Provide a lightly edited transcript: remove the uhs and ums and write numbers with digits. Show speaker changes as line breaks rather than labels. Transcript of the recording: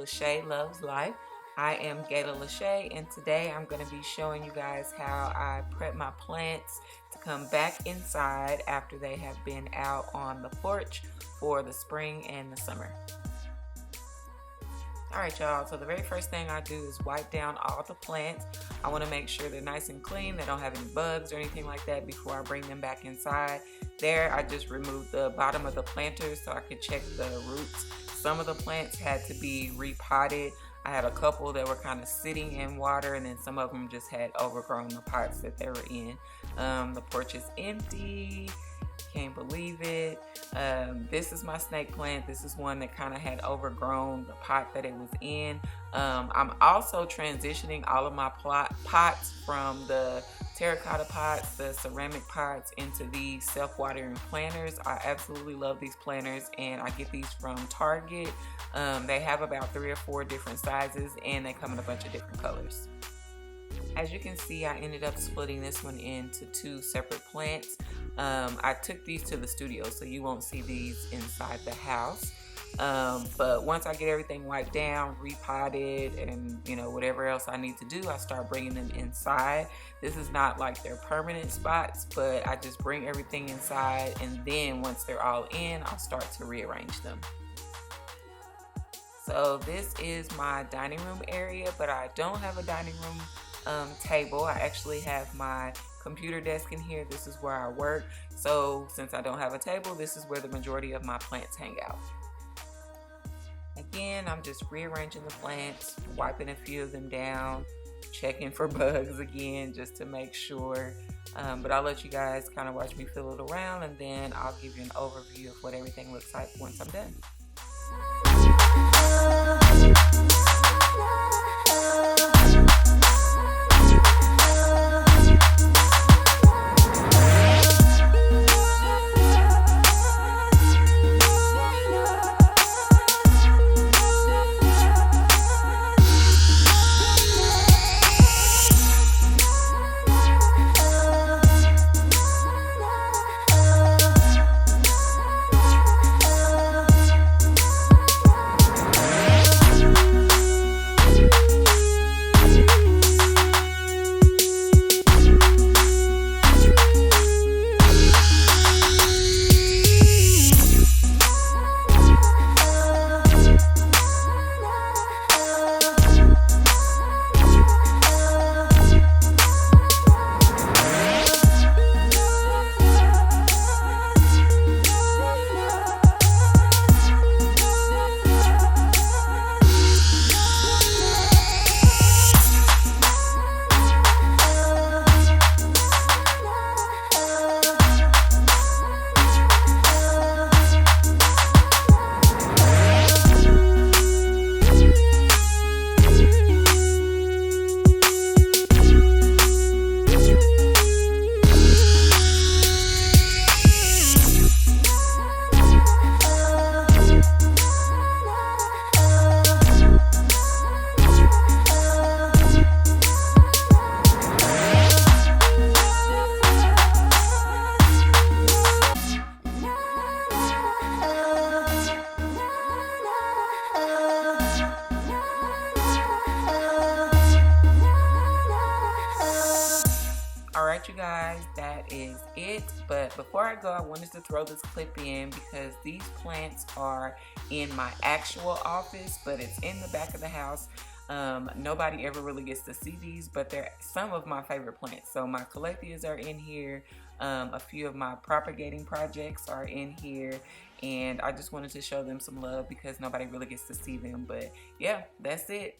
Lasha Loves Life. I am Gayla Lasha, and today I'm going to be showing you guys how I prep my plants to come back inside after they have been out on the porch for the spring and the summer. Alright y'all, so the very first thing I do is wipe down all the plants. I want to make sure they're nice and clean, they don't have any bugs or anything like that before I bring them back inside. There I just removed the bottom of the planters so I could check the roots. Some of the plants had to be repotted. I had a couple that were kind of sitting in water, and then some of them just had overgrown the pots that they were in. The porch is empty. Can't believe it. This is my snake plant. This is one that kind of had overgrown the pot that it was in. I'm also transitioning all of my pots from the terracotta pots, the ceramic pots, into these self-watering planters. I absolutely love these planters, and I get these from Target. They have about 3 or 4 different sizes, and they come in a bunch of different colors. As you can see, I ended up splitting this one into 2 separate plants. I took these to the studio, so you won't see these inside the house. But once I get everything wiped down, repotted, and whatever else I need to do, I start bringing them inside. This is not like their permanent spots, but I just bring everything inside, and then once they're all in, I'll start to rearrange them. So this is my dining room area, but I don't have a dining room table. I actually have my computer desk in here. This is where I work. So since I don't have a table, this is where the majority of my plants hang out. Again, I'm just rearranging the plants, wiping a few of them down, checking for bugs again just to make sure. But I'll let you guys kind of watch me fill it around, and then I'll give you an overview of what everything looks like once I'm done. Alright you guys, that is it. But before I go, I wanted to throw this clip in because these plants are in my actual office, but it's in the back of the house. Nobody ever really gets to see these, but they're some of my favorite plants. So my caletheas are in here. A few of my propagating projects are in here, and I just wanted to show them some love because nobody really gets to see them. But yeah, that's it.